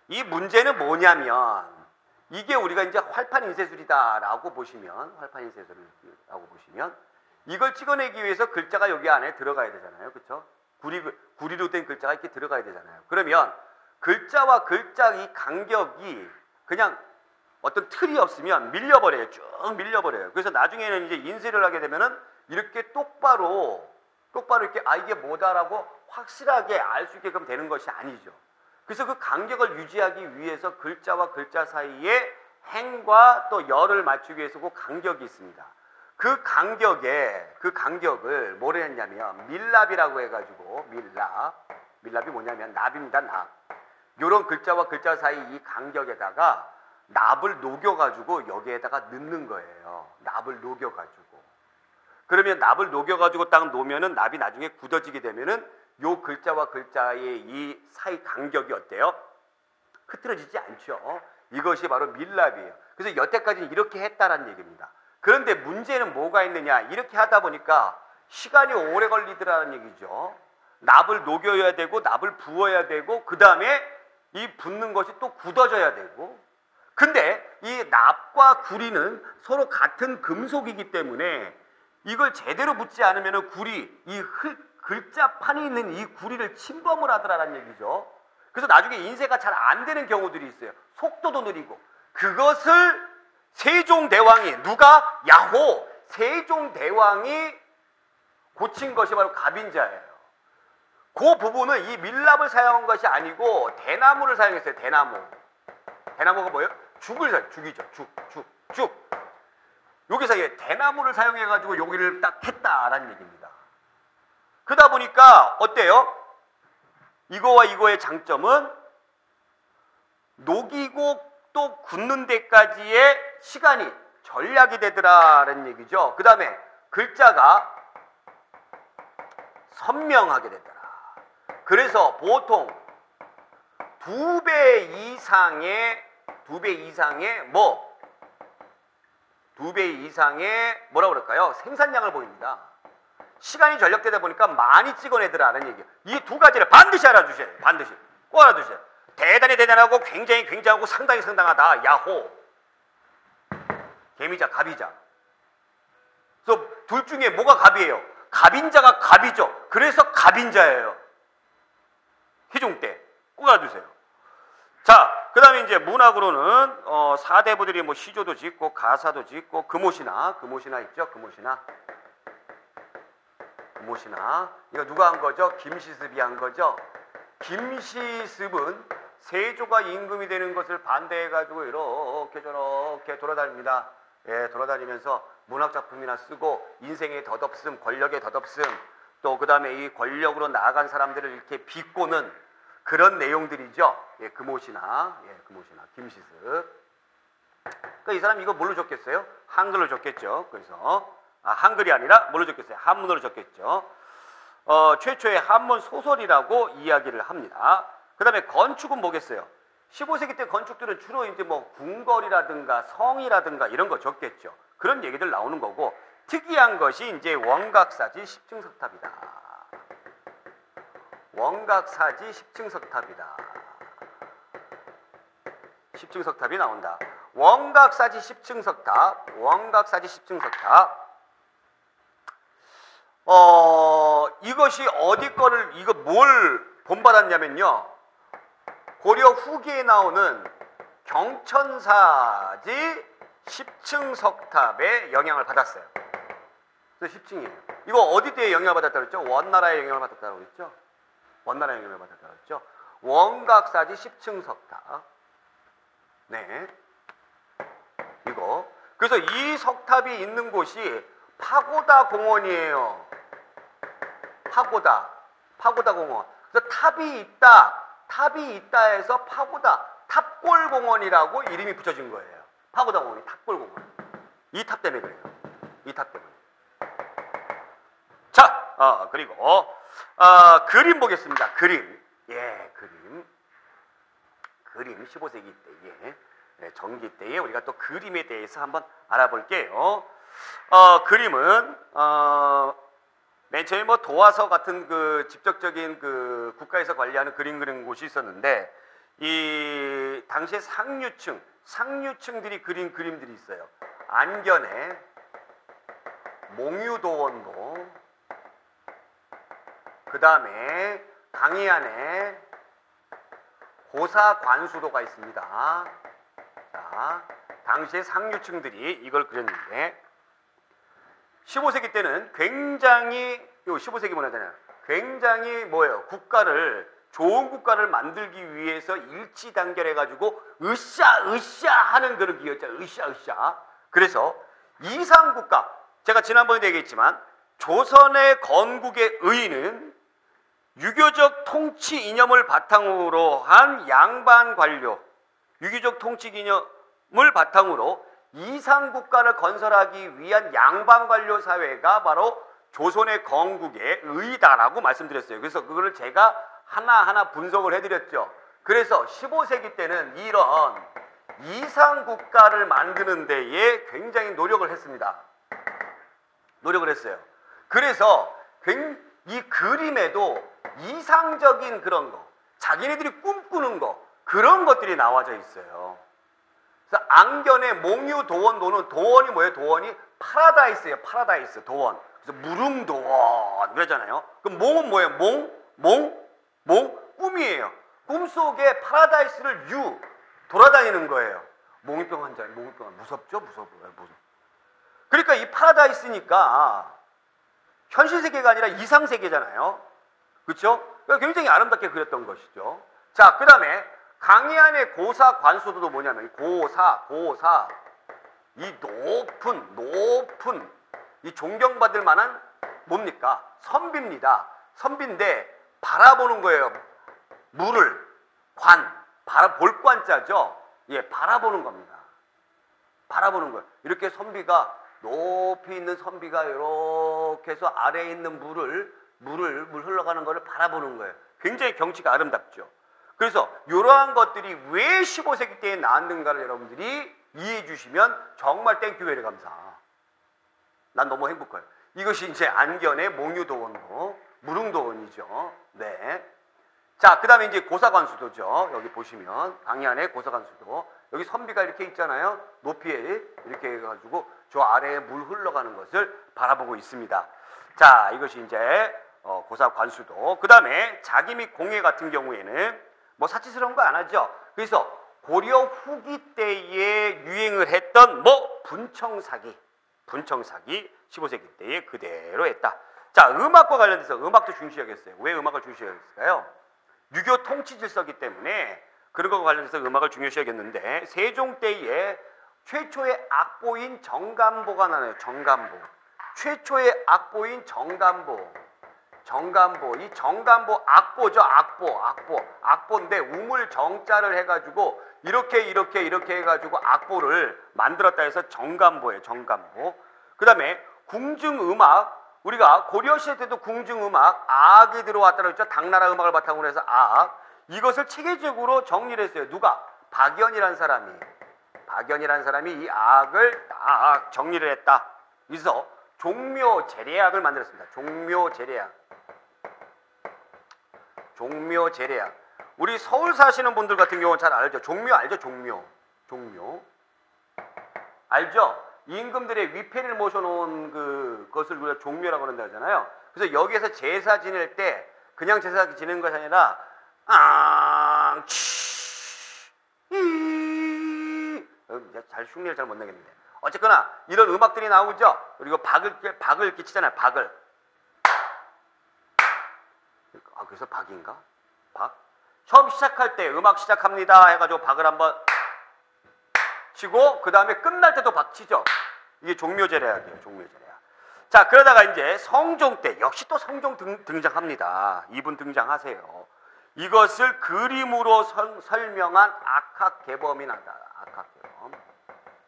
이 문제는 뭐냐면 이게 우리가 이제 활판 인쇄술이다라고 보시면, 이걸 찍어내기 위해서 글자가 여기 안에 들어가야 되잖아요. 그렇죠? 구리로 된 글자가 이렇게 들어가야 되잖아요. 그러면 글자와 글자 이 간격이 그냥 어떤 틀이 없으면 밀려버려요. 쭉 밀려버려요. 그래서 나중에는 이제 인쇄를 하게 되면은 이렇게 똑바로 이렇게 이게 뭐다라고 확실하게 알 수 있게끔 되는 것이 아니죠. 그래서 그 간격을 유지하기 위해서 글자와 글자 사이에 행과 또 열을 맞추기 위해서 그 간격이 있습니다. 그 간격을 뭐라 했냐면 밀랍이라고 해가지고, 밀랍이 뭐냐면 납입니다. 납. 요런 글자와 글자 사이 이 간격에다가 납을 녹여가지고 여기에다가 넣는 거예요. 납을 녹여가지고. 그러면 납을 녹여가지고 딱 놓으면은 납이 나중에 굳어지게 되면은 요 글자와 글자의 이 사이 간격이 어때요? 흐트러지지 않죠. 이것이 바로 밀랍이에요. 그래서 여태까지는 이렇게 했다라는 얘기입니다. 그런데 문제는 뭐가 있느냐? 이렇게 하다 보니까 시간이 오래 걸리더라는 얘기죠. 납을 녹여야 되고 납을 부어야 되고 그 다음에 이 붓는 것이 또 굳어져야 되고, 근데 이 납과 구리는 서로 같은 금속이기 때문에 이걸 제대로 붓지 않으면 글자판이 있는 이 구리를 침범을 하더라는 얘기죠. 그래서 나중에 인쇄가 잘 안 되는 경우들이 있어요. 속도도 느리고. 그것을 세종대왕이 누가? 야호! 세종대왕이 고친 것이 바로 갑인자예요. 그 부분은 이 밀랍을 사용한 것이 아니고 대나무를 사용했어요. 대나무. 대나무가 뭐예요? 죽이죠. 죽. 여기서 대나무를 사용해가지고 여기를 딱 했다라는 얘기입니다. 그러다 보니까 어때요? 이거와 이거의 장점은 녹이고 또 굳는 데까지의 시간이 절약이 되더라라는 얘기죠. 그 다음에 글자가 선명하게 되더라. 그래서 보통 2배 이상의 뭐라고 그럴까요? 생산량을 보입니다. 시간이 절약되다 보니까 많이 찍어내더라는 얘기예요. 이 두 가지를 반드시 알아주셔야 돼요. 반드시. 꼭 알아두셔야 돼요. 대단히 대단하고 굉장히 굉장하고 상당히 상당하다. 야호. 개미자, 갑이자. 그래서 둘 중에 뭐가 갑이에요? 갑인자가 갑이죠. 그래서 갑인자예요. 희종 때. 꼭 알아두세요. 자, 그 다음에 이제 문학으로는 사대부들이 뭐 시조도 짓고 가사도 짓고 금오시나 있죠? 금오시나. 이거 누가 한 거죠? 김시습이 한 거죠? 김시습은 세조가 임금이 되는 것을 반대해가지고 이렇게 저렇게 돌아다닙니다. 예, 돌아다니면서 문학작품이나 쓰고 인생의 덧없음, 권력의 덧없음, 또 그 다음에 이 권력으로 나아간 사람들을 이렇게 비꼬는 그런 내용들이죠. 예, 금오시나, 김시습. 그러니까 이 사람 이거 뭘로 적겠어요? 한글로 적겠죠. 그래서 한글이 아니라 뭘로 적겠어요? 한문으로 적겠죠. 최초의 한문 소설이라고 이야기를 합니다. 그 다음에 건축은 뭐겠어요? 15세기 때 건축들은 주로 이제 뭐 궁궐이라든가 성이라든가 이런 거 적겠죠. 그런 얘기들 나오는 거고, 특이한 것이 이제 원각사지 10층 석탑이다. 원각사지 10층 석탑이다. 10층 석탑이 나온다. 원각사지 10층 석탑. 이것이 어디 거를, 이거 뭘 본받았냐면요. 고려 후기에 나오는 경천사지 10층 석탑에 영향을 받았어요. 그래서 10층이에요. 이거 어디 때에 영향을 받았다고 했죠? 원나라에 영향을 받았다고 했죠? 원각사지 10층 석탑. 네. 이거. 그래서 이 석탑이 있는 곳이 파고다 공원이에요. 파고다 공원. 그래서 탑이 있다 해서 파고다 탑골공원이라고 이름이 붙여진 거예요. 파고다 공원이 탑골공원. 이 탑 때문에 그래요. 이 탑 때문에. 자, 그리고 그림 보겠습니다. 그림. 예, 그림 15세기 때에, 전기 때에 우리가 또 그림에 대해서 한번 알아볼게요. 그림은 맨 처음에 뭐 도화서 같은 그 직접적인 그 국가에서 관리하는 그림 그리는 곳이 있었는데, 이 당시에 상류층들이 그린 그림들이 있어요. 안견에 몽유도원도, 그 다음에 강의안에 고사관수도가 있습니다. 자, 당시에 상류층들이 이걸 그렸는데, 15세기 때는 굉장히, 15세기 문화잖아요. 굉장히 뭐예요? 좋은 국가를 만들기 위해서 일치단결해가지고 으쌰 하는 그런 기였잖아요. 으쌰. 그래서 이상국가, 제가 지난번에도 얘기했지만 조선의 건국의 의의는 유교적 통치 이념을 바탕으로 한 양반 관료, 유교적 통치 이념을 바탕으로 이상국가를 건설하기 위한 양반 관료 사회가 바로 조선의 건국의 의의다라고 말씀드렸어요. 그래서 그거를 제가 하나하나 분석을 해드렸죠. 그래서 15세기 때는 이런 이상국가를 만드는 데에 굉장히 노력을 했습니다. 노력을 했어요. 그래서 이 그림에도 이상적인 그런 거, 자기네들이 꿈꾸는 거, 그런 것들이 나와져 있어요. 그래서 안견의 몽유도원도는, 도원이 뭐예요? 도원이 파라다이스예요. 파라다이스, 도원. 그래서 무릉도원 그러잖아요. 그럼 몽은 뭐예요? 몽? 꿈이에요. 꿈속에 파라다이스를 돌아다니는 거예요. 몽유병 환자, 몽유병 무섭죠? 무서워요. 그러니까 이 파라다이스니까 현실 세계가 아니라 이상 세계잖아요. 그렇죠? 굉장히 아름답게 그렸던 것이죠. 자, 그 다음에 강해안의 고사 관수도도 뭐냐면 고사 이 높은 이 존경받을 만한 뭡니까? 선비입니다. 선비인데 바라보는 거예요. 물을 볼관자죠. 예, 바라보는 겁니다. 바라보는 거예요. 이렇게 선비가 높이 있는 선비가 이렇게 해서 아래에 있는 물 흘러가는 것을 바라보는 거예요. 굉장히 경치가 아름답죠. 그래서 이러한 것들이 왜 15세기 때에 나왔는가를 여러분들이 이해해 주시면 정말 땡큐 베리 감사. 난 너무 행복해요. 이것이 이제 안견의 몽유도원고 무릉도원이죠. 네. 자, 그 다음에 이제 고사관수도죠. 여기 보시면 강해안의 고사관수도. 여기 선비가 이렇게 있잖아요. 높이에 이렇게 해가지고 저 아래에 물 흘러가는 것을 바라보고 있습니다. 자, 이것이 이제 고사관수도. 그 다음에 자기 및 공예 같은 경우에는 뭐 사치스러운 거 안 하죠. 그래서 고려 후기 때에 유행을 했던 분청사기 15세기 때에 그대로 했다. 자, 음악과 관련돼서 음악도 중시하겠어요. 왜 음악을 중시하겠을까요? 유교 통치 질서기 때문에 그런 것과 관련해서 음악을 중요시하겠는데 세종 때에 최초의 악보인 정감보가 나와요. 정감보. 최초의 악보인 정감보. 이 정감보 악보죠. 악보인데 우물 정자를 해가지고 이렇게 해가지고 악보를 만들었다 해서 정감보예요. 정감보. 그 다음에 궁중음악. 우리가 고려시대 때도 궁중음악, 악이 들어왔다고 했죠. 당나라 음악을 바탕으로 해서 악. 이것을 체계적으로 정리를 했어요. 누가? 박연이라는 사람이 이 악을 딱 정리를 했다. 그래서 종묘제례악을 만들었습니다. 종묘제례악. 우리 서울 사시는 분들 같은 경우는 잘 알죠. 종묘 알죠? 종묘. 알죠? 임금들의 위패를 모셔놓은 그것을 우리가 종묘라고 그런다 하잖아요. 그래서 여기에서 제사 지낼 때 그냥 제사 지내는 것이 아니라 잘 흉내를 잘 못 내겠는데 어쨌거나 이런 음악들이 나오죠. 그리고 박을 이렇게 치잖아요. 박을. 그래서 박인가? 박? 처음 시작할 때 음악 시작합니다 해가지고 박을 한번 치고 그 다음에 끝날 때도 박 치죠. 이게 종묘제례악이에요. 종묘제례악. 자, 그러다가 이제 성종 때 역시 또 성종 등장합니다. 이분 등장하세요. 이것을 그림으로 설명한 악학개범이나다. 악학개범.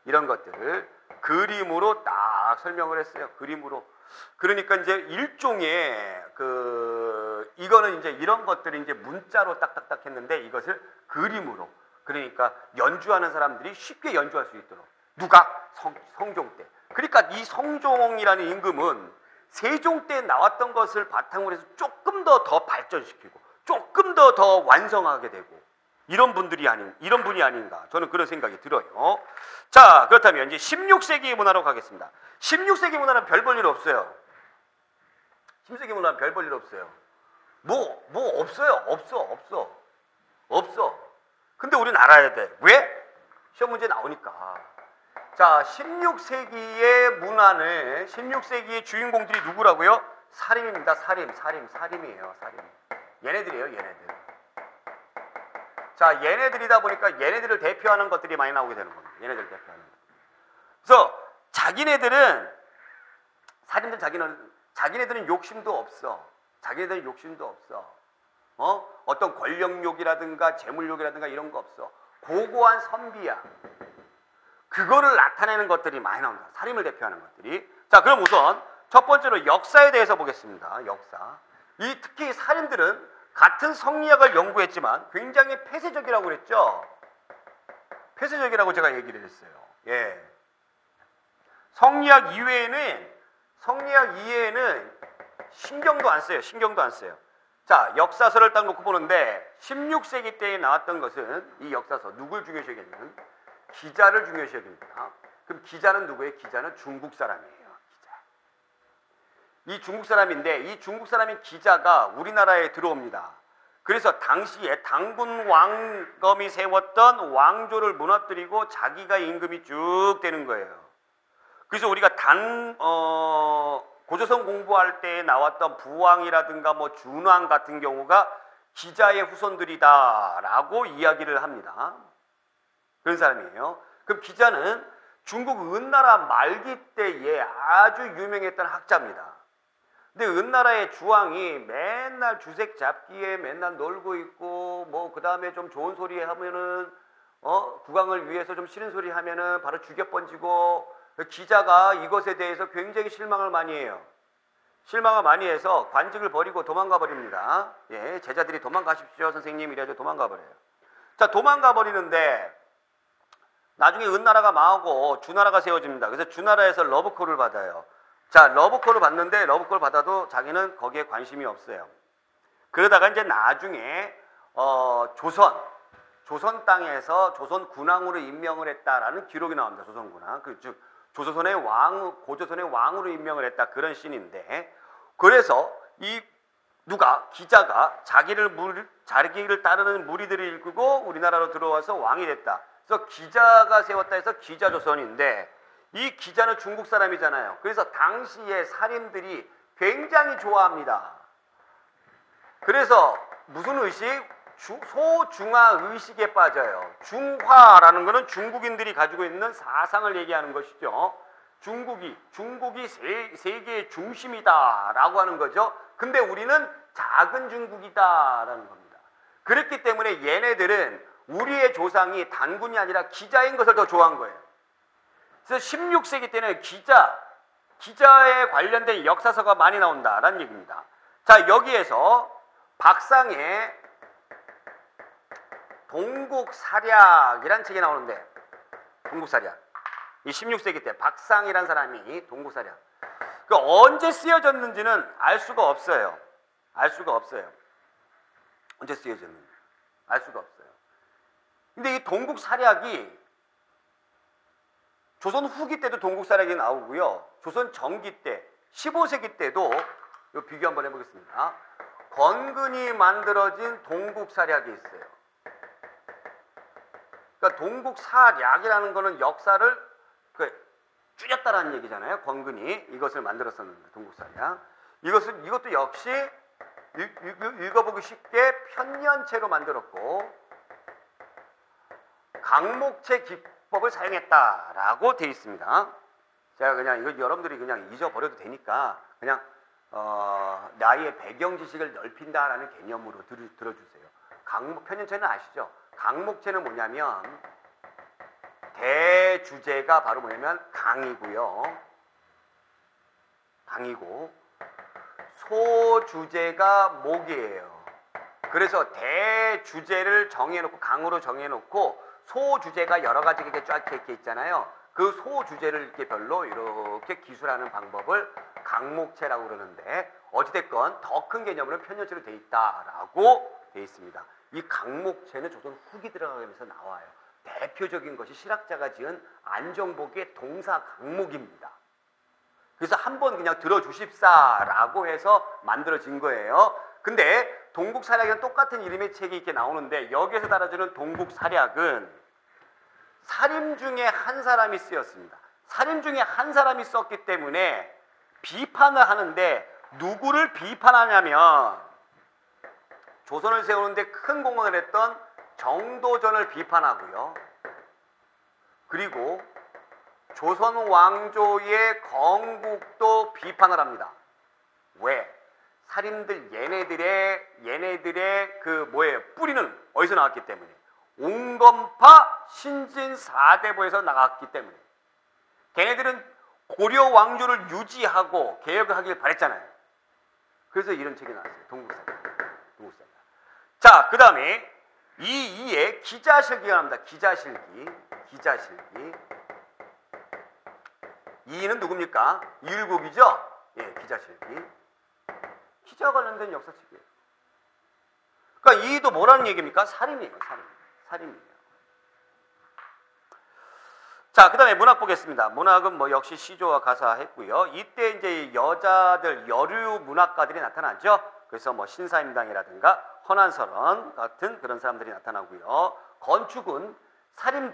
이런 것들을 그림으로 딱 설명을 했어요. 그림으로. 그러니까 이제 일종의 이거는 이제 이런 것들이 이제 문자로 딱딱딱 했는데 이것을 그림으로. 그러니까 연주하는 사람들이 쉽게 연주할 수 있도록. 누가? 성종 때. 그러니까 이 성종이라는 임금은 세종 때 나왔던 것을 바탕으로 해서 조금 더 발전시키고 조금 더 완성하게 되고 이런 분이 아닌가 저는 그런 생각이 들어요. 자, 그렇다면 이제 16세기 문화로 가겠습니다. 16세기 문화는 별 볼 일 없어요. 16세기 문화는 별 볼 일 없어요. 없어. 근데 우리는 알아야 돼. 왜? 시험 문제 나오니까. 자, 16세기의 문화는 16세기의 주인공들이 누구라고요? 사림입니다. 사림이에요. 얘네들이에요. 자, 얘네들이다 보니까 얘네들을 대표하는 것들이 많이 나오게 되는 겁니다. 얘네들 대표하는 것. 그래서 자기네들은 욕심도 없어. 어떤 권력욕이라든가 재물욕이라든가 이런 거 없어. 고고한 선비야. 그거를 나타내는 것들이 많이 나온다. 사림을 대표하는 것들이. 자, 그럼 우선 첫 번째로 역사에 대해서 보겠습니다. 역사. 특히 사림들은 같은 성리학을 연구했지만 굉장히 폐쇄적이라고 그랬죠. 폐쇄적이라고 제가 얘기를 했어요. 예. 성리학 이외에는 신경도 안 써요. 자, 역사서를 딱 놓고 보는데 16세기 때에 나왔던 것은 이 역사서 누굴 중요시하겠냐면 기자를 중요시합니다. 그럼 기자는 누구예요? 기자는 중국 사람이에요. 이 중국 사람인데 이 중국 사람인 기자가 우리나라에 들어옵니다. 그래서 당시에 당군 왕검이 세웠던 왕조를 무너뜨리고 자기가 임금이 쭉 되는 거예요. 그래서 우리가 고조선 공부할 때 나왔던 부왕이라든가 뭐 준왕 같은 경우가 기자의 후손들이다라고 이야기를 합니다. 그런 사람이에요. 그럼 기자는 중국 은나라 말기 때에 아주 유명했던 학자입니다. 근데 은나라의 주왕이 맨날 주색 잡기에 맨날 놀고 있고 뭐 그 다음에 좀 좋은 소리 하면은 국왕을 위해서 좀 싫은 소리 하면은 바로 죽여 번지고, 기자가 이것에 대해서 굉장히 실망을 많이 해요. 실망을 많이 해서 관직을 버리고 도망가 버립니다. 예, 제자들이 도망가십시오 선생님 이래가지고 도망가 버려요. 자, 도망가 버리는데 나중에 은나라가 망하고 주나라가 세워집니다. 그래서 주나라에서 러브콜을 받아요. 자, 러브콜을 받는데 러브콜을 받아도 자기는 거기에 관심이 없어요. 그러다가 이제 나중에 조선 땅에서 조선 군왕으로 임명을 했다라는 기록이 나옵니다. 조선 군왕, 즉 고조선의 왕으로 임명을 했다, 그런 씬인데, 그래서 기자가 자기를 따르는 무리들을 이끌고 우리나라로 들어와서 왕이 됐다. 그래서 기자가 세웠다 해서 기자조선인데, 이 기자는 중국 사람이잖아요. 그래서 당시에 살인들이 굉장히 좋아합니다. 그래서 무슨 의식? 소중화 의식에 빠져요. 중화라는 것은 중국인들이 가지고 있는 사상을 얘기하는 것이죠. 중국이 세계의 중심이다라고 하는 거죠. 근데 우리는 작은 중국이다라는 겁니다. 그렇기 때문에 얘네들은 우리의 조상이 단군이 아니라 기자인 것을 더 좋아한 거예요. 그래서 16세기 때는 기자에 관련된 역사서가 많이 나온다라는 얘기입니다. 자, 여기에서 박상의 동국사략이라는 책이 나오는데, 동국사략, 이 16세기 때 박상이라는 사람이 동국사략, 그 언제 쓰여졌는지는 알 수가 없어요. 언제 쓰여졌는지 알 수가 없어요. 근데 이 동국사략이 조선 후기 때도 동국사략이 나오고요, 조선 전기 때 15세기 때도, 이 비교 한번 해보겠습니다. 권근이 만들어진 동국사략이 있어요. 그러니까 동국사략이라는 거는 역사를 줄였다라는 얘기잖아요. 권근이 이것을 만들었었는데, 동국사략. 이것도 역시 읽어보기 쉽게 편년체로 만들었고 강목체 기법을 사용했다라고 되어 있습니다. 제가 그냥 이거 여러분들이 그냥 잊어버려도 되니까 그냥 나의 배경 지식을 넓힌다라는 개념으로 들어주세요. 편년체는 아시죠? 강목체는 뭐냐면 대주제가 바로 뭐냐면 강이고요. 강이고 소주제가 목이에요. 그래서 대주제를 정해놓고 강으로 정해놓고 소주제가 여러 가지 이렇게 쫙 이렇게 있잖아요. 그 소주제를 이렇게 별로 이렇게 기술하는 방법을 강목체라고 그러는데, 어찌됐건 더 큰 개념으로는 편년체로 되어 있다라고 되어 있습니다. 이 강목체는 조선 후기 들어가면서 나와요. 대표적인 것이 실학자가 지은 안정복의 동사 강목입니다. 그래서 한번 그냥 들어주십사라고 해서 만들어진 거예요. 근데 동국사략이랑 똑같은 이름의 책이 이렇게 나오는데, 여기에서 달아주는 동국사략은 사림 중에 한 사람이 쓰였습니다. 사림 중에 한 사람이 썼기 때문에 비판을 하는데, 누구를 비판하냐면 조선을 세우는데 큰 공헌을 했던 정도전을 비판하고요, 그리고 조선 왕조의 건국도 비판을 합니다. 왜? 살인들 얘네들의 뿌리는 어디서 나왔기 때문에, 옹검파 신진 사대부에서 나갔기 때문에. 걔네들은 고려 왕조를 유지하고 개혁을 하길 바랬잖아요. 그래서 이런 책이 나왔어요. 동국사략. 자, 그 다음에 이에 기자실기가 나옵니다. 기자실기. 이는 누굽니까? 이율곡이죠? 예, 기자실기. 기자 관련된 역사책이에요. 그러니까 이도 뭐라는 얘기입니까? 살인이에요. 살인이에요. 자, 그 다음에 문학 보겠습니다. 문학은 뭐 역시 시조와 가사 했고요. 이때 이제 여자들, 여류 문학가들이 나타나죠. 그래서 뭐 신사임당이라든가 허난설원 같은 그런 사람들이 나타나고요. 건축은 사림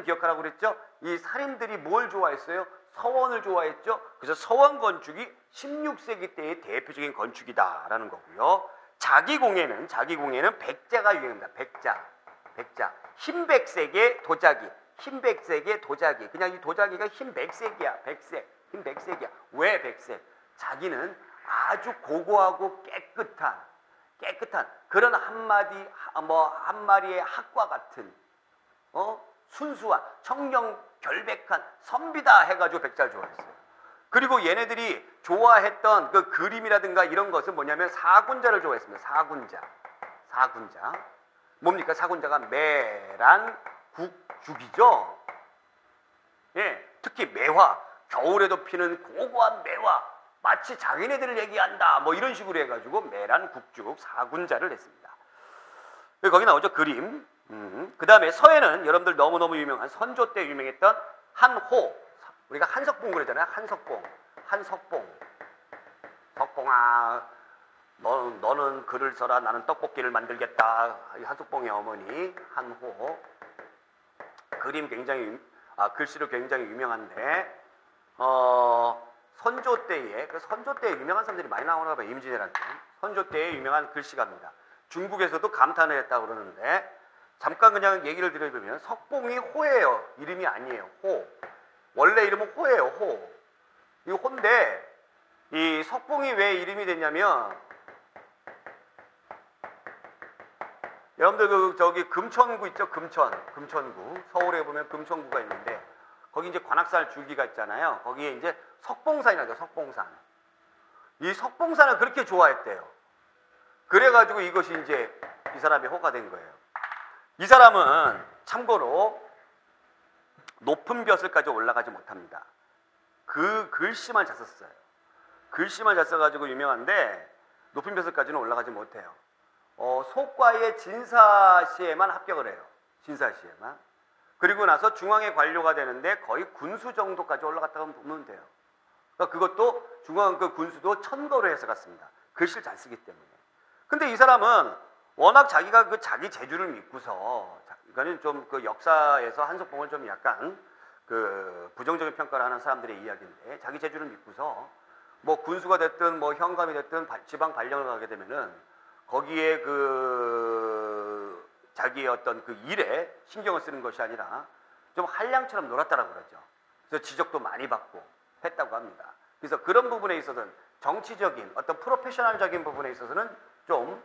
기억하라고 그랬죠? 이 사림들이 뭘 좋아했어요? 서원을 좋아했죠? 그래서 서원 건축이 16세기 때의 대표적인 건축이다라는 거고요. 자기공예는 백자가 유행합니다. 백자. 흰백색의 도자기. 그냥 이 도자기가 흰백색이야. 흰백색이야. 왜 백색? 자기는 아주 고고하고 깨끗한 그런 한 마리의 학과 같은 순수한 청정 결백한 선비다 해가지고 백자를 좋아했어요. 그리고 얘네들이 좋아했던 그 그림이라든가 이런 것은 뭐냐면 사군자를 좋아했습니다. 사군자. 뭡니까? 사군자가 매란 국죽이죠. 예, 특히 매화, 겨울에도 피는 고고한 매화, 마치 자기네들을 얘기한다 뭐 이런 식으로 해가지고 매란 국죽 사군자를 했습니다. 거기 나오죠, 그림. 그 다음에 서예는 여러분들 너무너무 유명한 선조 때 유명했던 한호. 우리가 한석봉 그러잖아요. 석봉아, 너는 글을 써라, 나는 떡볶이를 만들겠다. 한석봉의 어머니 한호. 그림 글씨로 굉장히 유명한데 선조 때에 유명한 사람들이 많이 나오나 봐요. 임진왜란때 선조 때에 유명한 글씨가입니다. 중국에서도 감탄을 했다고 그러는데 잠깐 그냥 얘기를 드려보면 석봉이 호예요. 이름이 아니에요. 호. 원래 이름은 호예요. 호. 이 호인데 이 석봉이 왜 이름이 됐냐면 여러분들 저기 금천구 있죠? 금천구. 서울에 보면 금천구가 있는데 거기 이제 관악산 줄기가 있잖아요. 거기에 이제 석봉산이 나죠. 석봉산. 이 석봉산을 그렇게 좋아했대요. 그래가지고 이것이 이제 이 사람의 호가 된 거예요. 이 사람은 참고로 높은 벼슬까지 올라가지 못합니다. 그 글씨만 잘 썼어요. 글씨만 잘 써가지고 유명한데 높은 벼슬까지는 올라가지 못해요. 소과의 진사시에만 합격을 해요. 진사시에만. 그리고 나서 중앙의 관료가 되는데 거의 군수 정도까지 올라갔다고 보면 돼요. 그러니까 그것도 중앙 그 군수도 천거로 해서 갔습니다. 글씨를 잘 쓰기 때문에. 근데 이 사람은 워낙 자기가 그 자기 재주를 믿고서, 이거는 좀 그 역사에서 한석봉을 좀 약간 그 부정적인 평가를 하는 사람들의 이야기인데, 자기 재주를 믿고서 뭐 군수가 됐든 뭐 현감이 됐든 지방 발령을 가게 되면은 거기에 그 자기의 어떤 그 일에 신경을 쓰는 것이 아니라 좀 한량처럼 놀았다라고 그러죠. 그래서 지적도 많이 받고 했다고 합니다. 그래서 그런 부분에 있어서는 정치적인 어떤 프로페셔널적인 부분에 있어서는 좀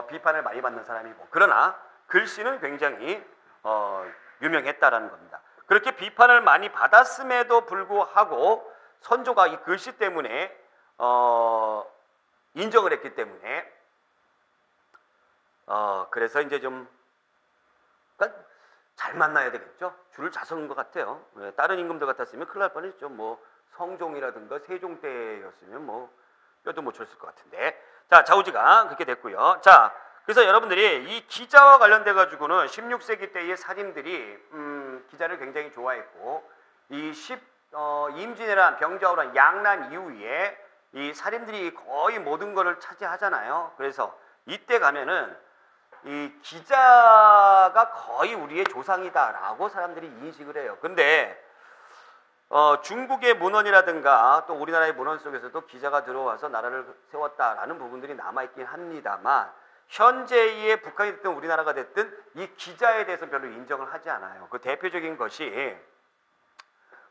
비판을 많이 받는 사람이고, 그러나 글씨는 굉장히 유명했다라는 겁니다. 그렇게 비판을 많이 받았음에도 불구하고 선조가 이 글씨 때문에 인정을 했기 때문에 그래서 이제 좀 그러니까 잘 만나야 되겠죠. 줄을 잘 서는 것 같아요. 다른 임금들 같았으면 큰일 날 뻔했죠. 뭐 성종이라든가 세종 때였으면 뭐 뼈도 못 쳤을 것 같은데. 자, 자우지가 그렇게 됐고요. 자, 그래서 여러분들이 이 기자와 관련돼 가지고는 16세기 때의 사림들이 기자를 굉장히 좋아했고, 이 임진왜란, 병자호란, 양난 이후에 이 사림들이 거의 모든 것을 차지하잖아요. 그래서 이때 가면은 이 기자가 거의 우리의 조상이다라고 사람들이 인식을 해요. 근데 중국의 문헌이라든가 또 우리나라의 문헌 속에서도 기자가 들어와서 나라를 세웠다라는 부분들이 남아있긴 합니다만, 현재의 북한이 됐든 우리나라가 됐든 이 기자에 대해서 별로 인정을 하지 않아요. 그 대표적인 것이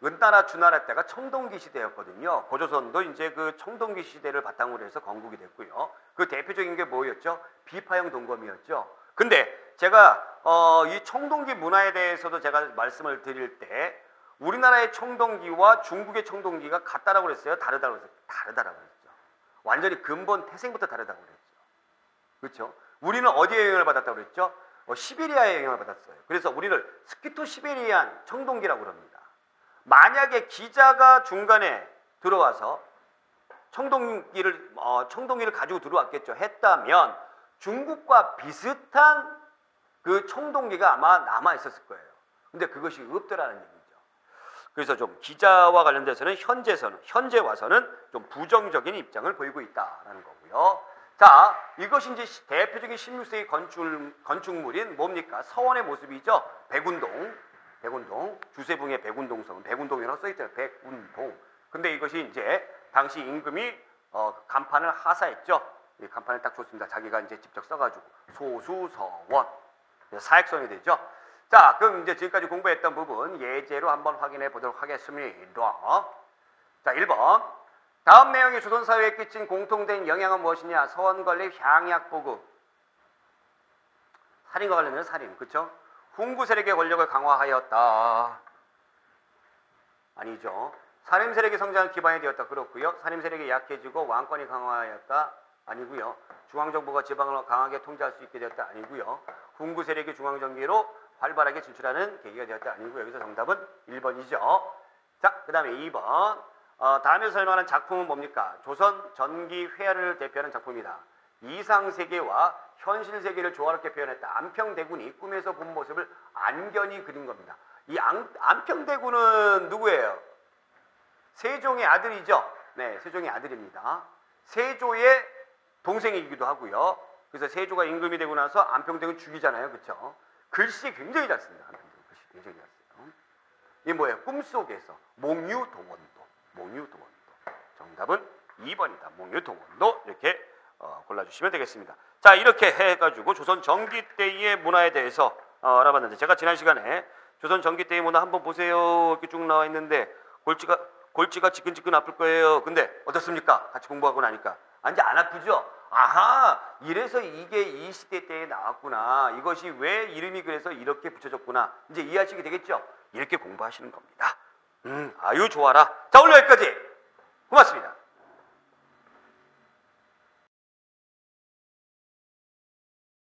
은나라 주나라 때가 청동기 시대였거든요. 고조선도 이제 그 청동기 시대를 바탕으로 해서 건국이 됐고요. 그 대표적인 게 뭐였죠? 비파형 동검이었죠. 근데 제가 이 청동기 문화에 대해서도 제가 말씀을 드릴 때 우리나라의 청동기와 중국의 청동기가 같다라고 그랬어요? 다르다고 그랬어요? 다르다라고 그랬죠. 완전히 근본 태생부터 다르다고 그랬죠. 그렇죠? 우리는 어디에 영향을 받았다고 그랬죠? 시베리아에 영향을 받았어요. 그래서 우리를 스키토 시베리안 청동기라고 그럽니다. 만약에 기자가 중간에 들어와서 청동기를 가지고 들어왔겠죠. 했다면 중국과 비슷한 그 청동기가 아마 남아 있었을 거예요. 근데 그것이 없더라는 얘기죠. 그래서 좀 기자와 관련돼서는 현재 와서는 좀 부정적인 입장을 보이고 있다라는 거고요. 자, 이것이 이제 대표적인 16세기 건축물인 뭡니까? 서원의 모습이죠. 백운동, 주세붕의 백운동성은 백운동이라고 써있잖아요. 백운동. 근데 이것이 이제 당시 임금이 간판을 하사했죠. 이 간판을 딱 줬습니다. 자기가 이제 직접 써가지고 소수서원 사획성이 되죠. 자, 그럼 이제 지금까지 공부했던 부분 예제로 한번 확인해 보도록 하겠습니다. 자, 1번. 다음 내용이 조선사회에 끼친 공통된 영향은 무엇이냐? 서원관리 향약보급. 살인과 관련된 살인, 그렇죠? 훈구 세력의 권력을 강화하였다. 아니죠. 산림 세력의 성장은 기반이 되었다. 그렇고요. 산림 세력이 약해지고 왕권이 강화하였다. 아니고요. 중앙정부가 지방을 강하게 통제할 수 있게 되었다. 아니고요. 훈구 세력이 중앙정계로 활발하게 진출하는 계기가 되었다. 아니고요. 여기서 정답은 1번이죠. 자, 그 다음에 2번. 다음에 설명하는 작품은 뭡니까? 조선 전기 회화를 대표하는 작품이다. 이상세계와 현실세계를 조화롭게 표현했다. 안평대군이 꿈에서 본 모습을 안견히 그린 겁니다. 이 안평대군은 누구예요? 세종의 아들이죠. 네, 세종의 아들입니다. 세조의 동생이기도 하고요. 그래서 세조가 임금이 되고 나서 안평대군 죽이잖아요. 그렇죠? 글씨 굉장히 잘 씁니다. 안평대군 글씨 굉장히 잘 써요. 이게 뭐예요? 꿈속에서 몽유동원도. 정답은 2번이다. 몽유동원도 이렇게 골라주시면 되겠습니다. 자, 이렇게 해가지고 조선 전기 때의 문화에 대해서 알아봤는데, 제가 지난 시간에 조선 전기 때의 문화 한번 보세요 이렇게 쭉 나와 있는데 골치가 지끈지끈 아플 거예요. 근데 어떻습니까? 같이 공부하고 나니까 이제 안 아프죠? 아하, 이래서 이게 이 시대 때에 나왔구나. 이것이 왜 이름이 그래서 이렇게 붙여졌구나. 이제 이해하시게 되겠죠? 이렇게 공부하시는 겁니다. 아유 좋아라. 자, 오늘 여기까지. 고맙습니다.